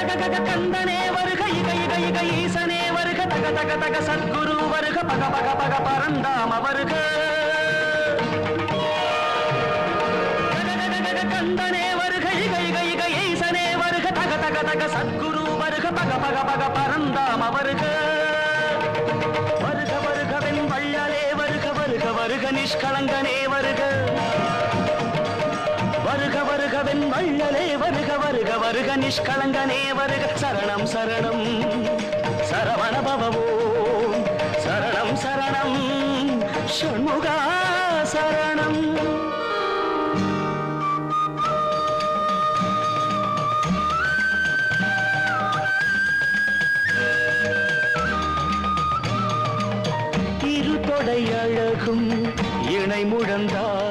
கந்தனே வருக இக இக இக ஈசனே வருக தக தக தக சத்குரு வருக பக பக பக பரந்தாம வருக கந்தனே வருக இக இக இக ஈசனே வருக தக தக தக சத்குரு வருக பக பக பக பரந்தாம வருக வருக வருகவென் வள்ளலே வருக வருக வருக நிஷ்களங்கனே வருக வருக வருகவென் வள்ளலே வருக வருக வருக நிஷ்களங்கனே வருக சரணம் சரணம் சரவண பவவோ சரணம் சரணம் ஷண்முகா சரணம் இருதொடை அழகும் இணை முழந்தாள்